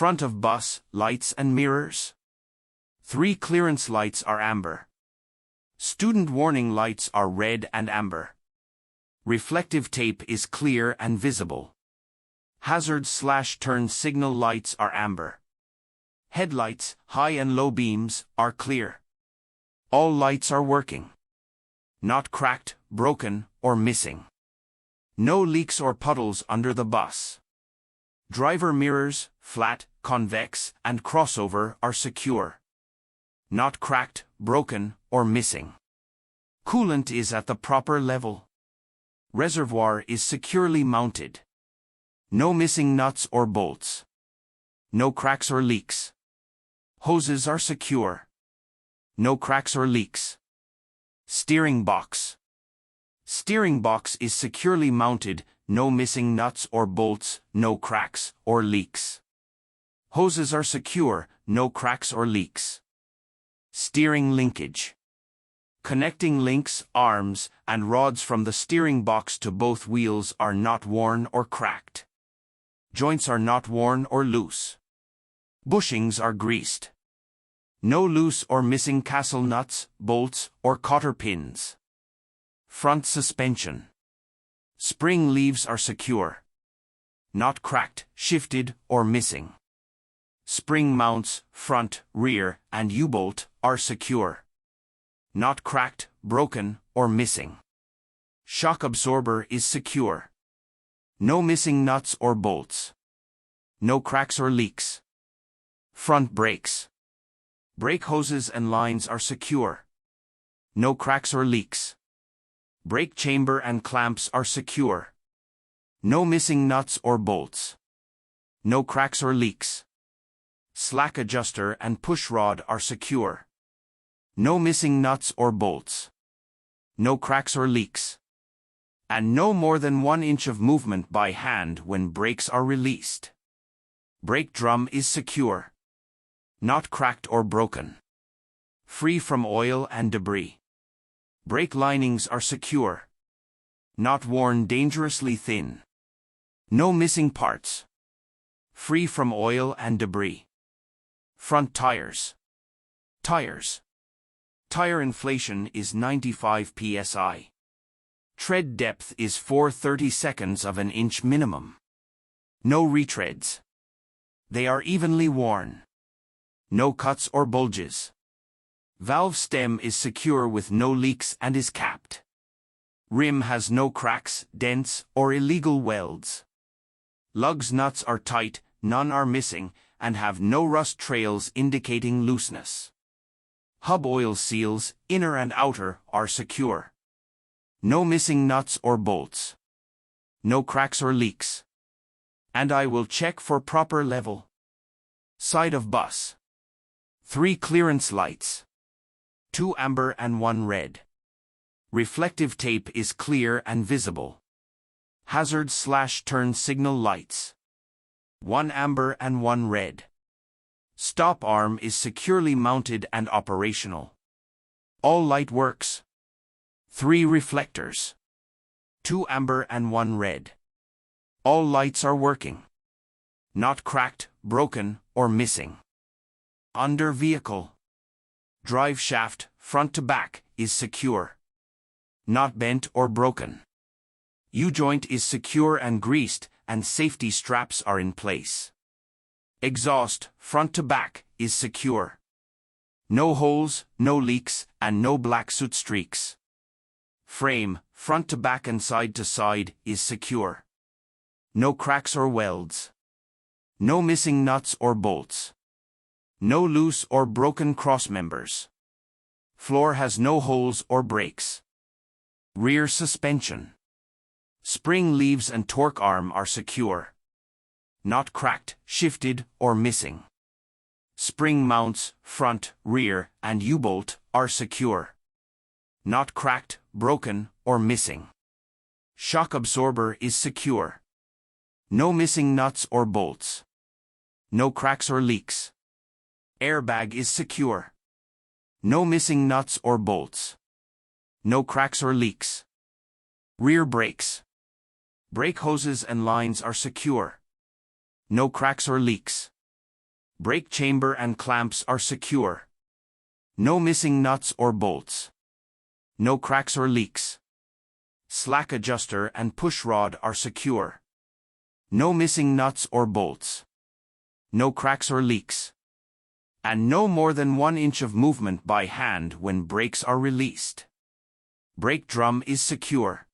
Front of bus, lights and mirrors. 3 clearance lights are amber. Student warning lights are red and amber. Reflective tape is clear and visible. Hazard/turn signal lights are amber. Headlights, high and low beams, are clear. All lights are working. Not cracked, broken, or missing. No leaks or puddles under the bus. Driver mirrors, flat, convex, and crossover are secure. Not cracked, broken, or missing. Coolant is at the proper level. Reservoir is securely mounted. No missing nuts or bolts. No cracks or leaks. Hoses are secure. No cracks or leaks. Steering box. Steering box is securely mounted, no missing nuts or bolts, no cracks or leaks. Hoses are secure, no cracks or leaks. Steering linkage. Connecting links, arms, and rods from the steering box to both wheels are not worn or cracked. Joints are not worn or loose. Bushings are greased. No loose or missing castle nuts, bolts, or cotter pins. Front suspension. Spring leaves are secure. Not cracked, shifted, or missing. Spring mounts, front, rear, and U-bolt are secure. Not cracked, broken, or missing. Shock absorber is secure. No missing nuts or bolts. No cracks or leaks. Front brakes. Brake hoses and lines are secure. No cracks or leaks. Brake chamber and clamps are secure. No missing nuts or bolts. No cracks or leaks. Slack adjuster and push rod are secure. No missing nuts or bolts. No cracks or leaks. And no more than 1 inch of movement by hand when brakes are released. Brake drum is secure. Not cracked or broken. Free from oil and debris. Brake linings are secure. Not worn dangerously thin. No missing parts. Free from oil and debris. Front tires. Tires. Tire inflation is 95 psi. Tread depth is 4/32 of an inch minimum. No retreads. They are evenly worn. No cuts or bulges. Valve stem is secure with no leaks and is capped. Rim has no cracks, dents, or illegal welds. Lugs nuts are tight, none are missing, and have no rust trails indicating looseness. Hub oil seals, inner and outer, are secure. No missing nuts or bolts. No cracks or leaks. And I will check for proper level. Side of bus. 3 clearance lights. 2 amber and 1 red. Reflective tape is clear and visible. Hazard/turn signal lights. 1 amber and 1 red. Stop arm is securely mounted and operational. All light works. 3 reflectors. 2 amber and 1 red. All lights are working. Not cracked, broken, or missing. Under vehicle. Drive shaft, front to back, is secure. Not bent or broken. U-joint is secure and greased, and safety straps are in place. Exhaust, front to back, is secure. No holes, no leaks, and no black soot streaks. Frame, front to back and side to side, is secure. No cracks or welds. No missing nuts or bolts. No loose or broken crossmembers. Floor has no holes or breaks. Rear suspension. Spring leaves and torque arm are secure. Not cracked, shifted, or missing. Spring mounts, front, rear, and U-bolt are secure. Not cracked, broken, or missing. Shock absorber is secure. No missing nuts or bolts. No cracks or leaks. Airbag is secure. No missing nuts or bolts. No cracks or leaks. Rear brakes. Brake hoses and lines are secure. No cracks or leaks. Brake chamber and clamps are secure. No missing nuts or bolts. No cracks or leaks. Slack adjuster and push rod are secure. No missing nuts or bolts. No cracks or leaks. And no more than 1 inch of movement by hand when brakes are released. Brake drum is secure.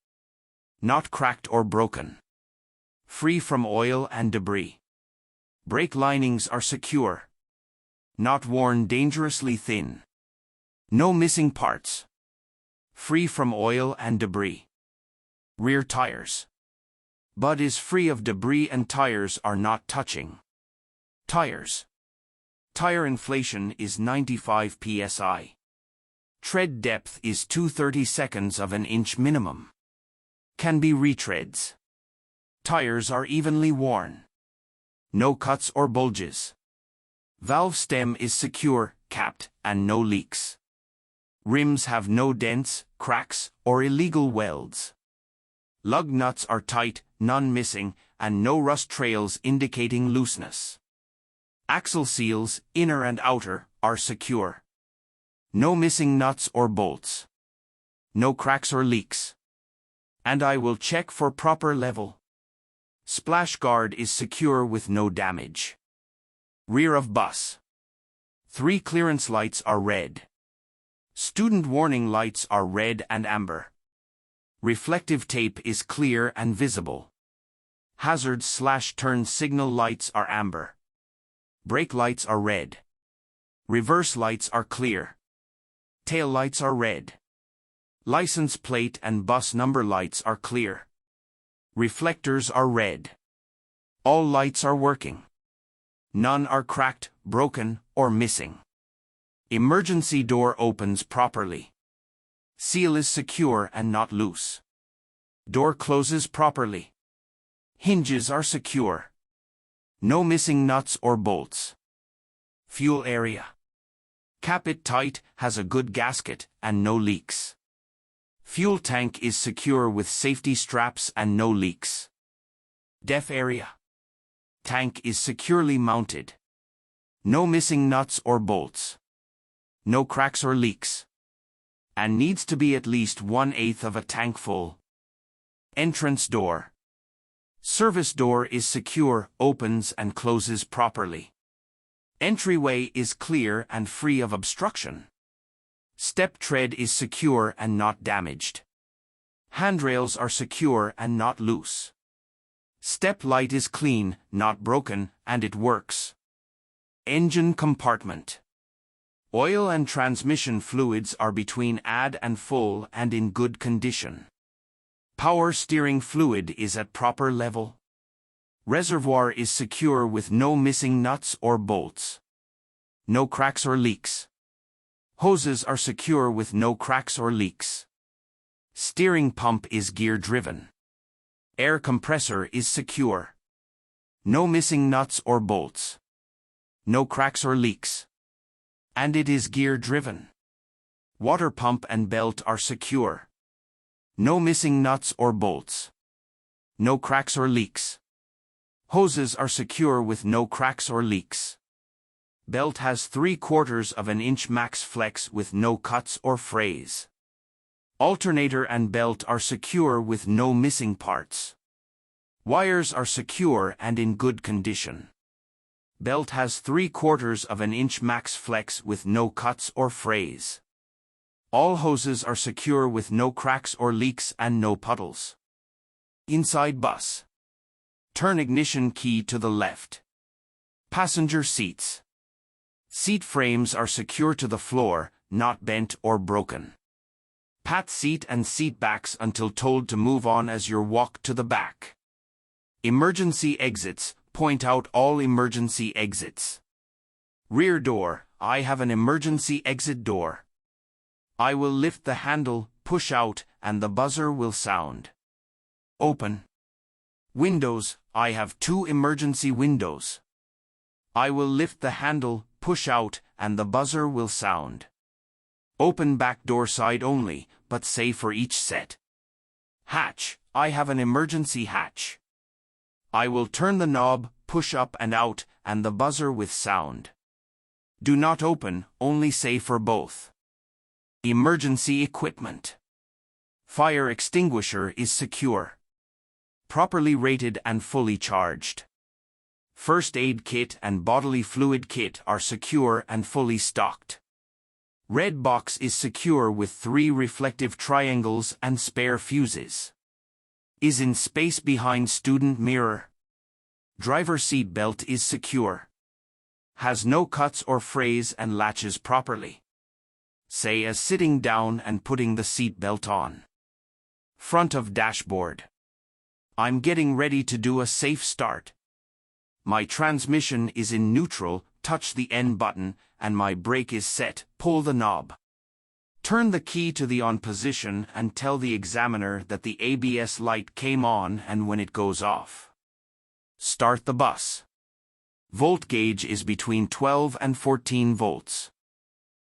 Not cracked or broken. Free from oil and debris. Brake linings are secure. Not worn dangerously thin. No missing parts. Free from oil and debris. Rear tires. Bud is free of debris and tires are not touching. Tires. Tire inflation is 95 psi. Tread depth is 2/32 of an inch minimum. Can be retreads. Tires are evenly worn. No cuts or bulges. Valve stem is secure, capped, and no leaks. Rims have no dents, cracks, or illegal welds. Lug nuts are tight, none missing, and no rust trails indicating looseness. Axle seals, inner and outer, are secure. No missing nuts or bolts. No cracks or leaks. And I will check for proper level. Splash guard is secure with no damage. Rear of bus. 3 clearance lights are red. Student warning lights are red and amber. Reflective tape is clear and visible. Hazard/turn signal lights are amber. Brake lights are red. Reverse lights are clear. Tail lights are red. License plate and bus number lights are clear. Reflectors are red. All lights are working. None are cracked, broken, or missing. Emergency door opens properly. Seal is secure and not loose. Door closes properly. Hinges are secure. No missing nuts or bolts. Fuel area. Cap it tight, has a good gasket, and no leaks. Fuel tank is secure with safety straps and no leaks. Def area. Tank is securely mounted. No missing nuts or bolts. No cracks or leaks. And needs to be at least 1/8 of a tank full. Entrance door. Service door is secure, opens and closes properly. Entryway is clear and free of obstruction. Step tread is secure and not damaged. Handrails are secure and not loose. Step light is clean, not broken, and it works. Engine compartment. Oil and transmission fluids are between add and full and in good condition. Power steering fluid is at proper level. Reservoir is secure with no missing nuts or bolts. No cracks or leaks. Hoses are secure with no cracks or leaks. Steering pump is gear-driven. Air compressor is secure. No missing nuts or bolts. No cracks or leaks. And it is gear-driven. Water pump and belt are secure. No missing nuts or bolts. No cracks or leaks. Hoses are secure with no cracks or leaks. Belt has 3/4 of an inch max flex with no cuts or frays. Alternator and belt are secure with no missing parts. Wires are secure and in good condition. Belt has 3/4 of an inch max flex with no cuts or frays. All hoses are secure with no cracks or leaks and no puddles. Inside bus. Turn ignition key to the left. Passenger seats. Seat frames are secure to the floor, not bent or broken. Pat seat and seat backs until told to move on as you walk to the back. Emergency exits, point out all emergency exits. Rear door, I have an emergency exit door. I will lift the handle, push out, and the buzzer will sound. Open. Windows, I have 2 emergency windows. I will lift the handle, push out, and the buzzer will sound. Open back door side only, but say for each set. Hatch, I have an emergency hatch. I will turn the knob, push up and out, and the buzzer with sound. Do not open, only say for both. Emergency equipment. Fire extinguisher is secure. Properly rated and fully charged. First aid kit and bodily fluid kit are secure and fully stocked. Red box is secure with 3 reflective triangles and spare fuses. Is in space behind student mirror. Driver seat belt is secure. Has no cuts or frays and latches properly. Say as sitting down and putting the seat belt on. Front of dashboard. I'm getting ready to do a safe start. My transmission is in neutral, touch the N button, and my brake is set, pull the knob. Turn the key to the on position and tell the examiner that the ABS light came on and when it goes off. Start the bus. Volt gauge is between 12 and 14 volts.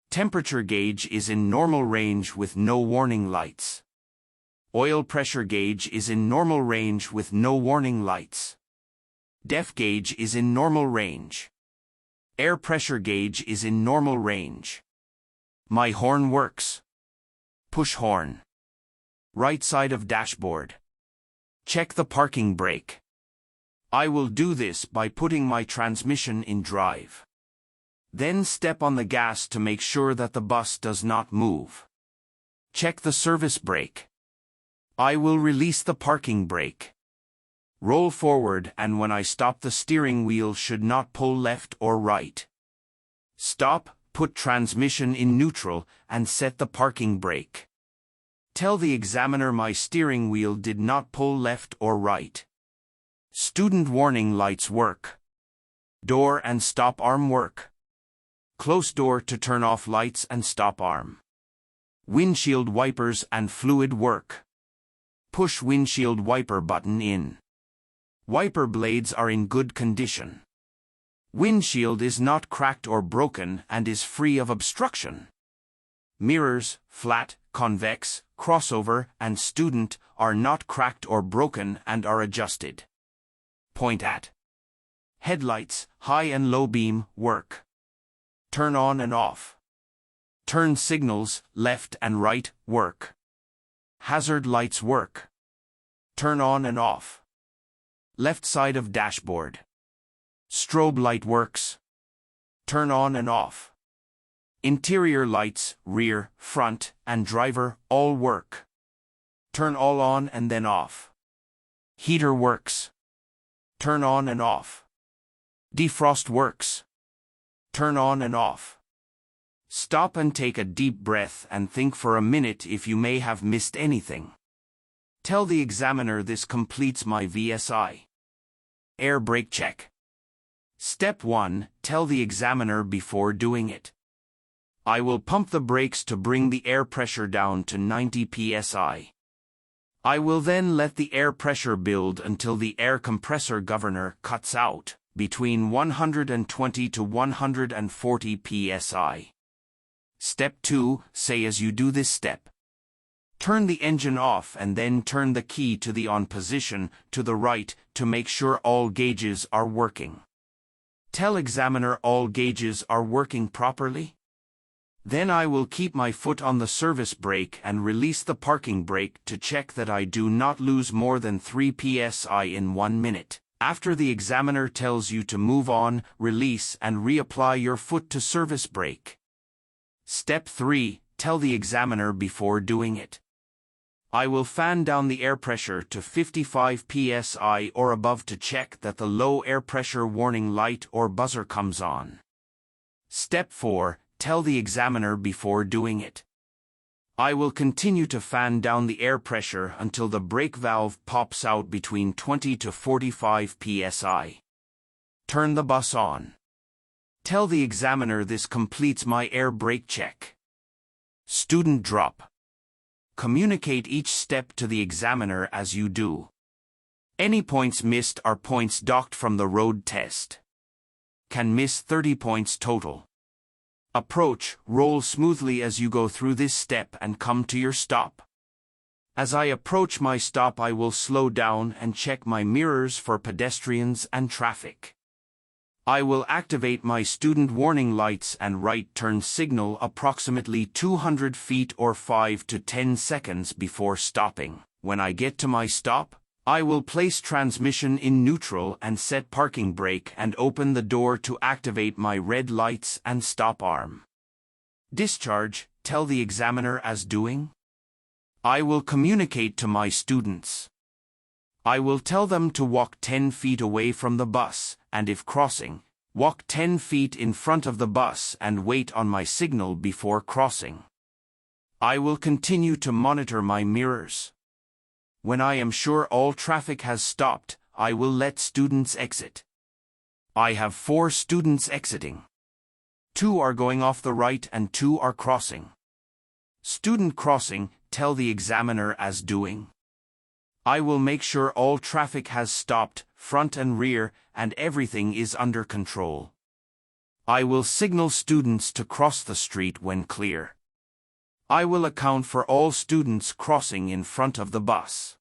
Temperature gauge is in normal range with no warning lights. Oil pressure gauge is in normal range with no warning lights. Def gauge is in normal range. Air pressure gauge is in normal range. My horn works. Push horn. Right side of dashboard. Check the parking brake. I will do this by putting my transmission in drive. Then step on the gas to make sure that the bus does not move. Check the service brake. I will release the parking brake. Roll forward, and when I stop, the steering wheel should not pull left or right. Stop, put transmission in neutral, and set the parking brake. Tell the examiner my steering wheel did not pull left or right. Student warning lights work. Door and stop arm work. Close door to turn off lights and stop arm. Windshield wipers and fluid work. Push windshield wiper button in. Wiper blades are in good condition. Windshield is not cracked or broken and is free of obstruction. Mirrors, flat, convex, crossover, and student are not cracked or broken and are adjusted. Point at. Headlights, high and low beam, work. Turn on and off. Turn signals, left and right, work. Hazard lights work. Turn on and off. Left side of dashboard. Strobe light works. Turn on and off. Interior lights, rear, front, and driver, all work. Turn all on and then off. Heater works. Turn on and off. Defrost works. Turn on and off. Stop and take a deep breath and think for a minute if you may have missed anything. Tell the examiner this completes my VSI. Air brake check. Step 1. Tell the examiner before doing it. I will pump the brakes to bring the air pressure down to 90 psi. I will then let the air pressure build until the air compressor governor cuts out, between 120 to 140 psi. Step 2. Say as you do this step. Turn the engine off and then turn the key to the on position to the right to make sure all gauges are working. Tell examiner all gauges are working properly. Then I will keep my foot on the service brake and release the parking brake to check that I do not lose more than 3 psi in 1 minute. After the examiner tells you to move on, release and reapply your foot to service brake. Step 3. Tell the examiner before doing it. I will fan down the air pressure to 55 psi or above to check that the low air pressure warning light or buzzer comes on. Step 4. Tell the examiner before doing it. I will continue to fan down the air pressure until the brake valve pops out between 20 to 45 psi. Turn the bus on. Tell the examiner this completes my air brake check. Student drop. Communicate each step to the examiner as you do. Any points missed are points docked from the road test. Can miss 30 points total. Approach, roll smoothly as you go through this step and come to your stop. As I approach my stop, I will slow down and check my mirrors for pedestrians and traffic. I will activate my student warning lights and right turn signal approximately 200 feet or 5 to 10 seconds before stopping. When I get to my stop, I will place transmission in neutral and set parking brake and open the door to activate my red lights and stop arm. Discharge, tell the examiner as doing. I will communicate to my students. I will tell them to walk 10 feet away from the bus, and if crossing, walk 10 feet in front of the bus and wait on my signal before crossing. I will continue to monitor my mirrors. When I am sure all traffic has stopped, I will let students exit. I have 4 students exiting. 2 are going off the right and 2 are crossing. Student crossing, tell the examiner as doing. I will make sure all traffic has stopped, front and rear, and everything is under control. I will signal students to cross the street when clear. I will account for all students crossing in front of the bus.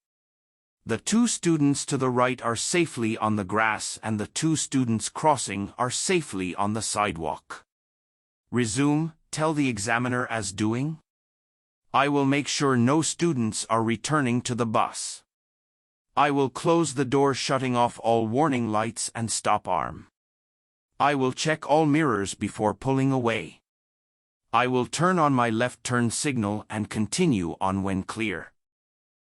The 2 students to the right are safely on the grass and the 2 students crossing are safely on the sidewalk. Resume, tell the examiner as doing. I will make sure no students are returning to the bus. I will close the door, shutting off all warning lights and stop arm. I will check all mirrors before pulling away. I will turn on my left turn signal and continue on when clear.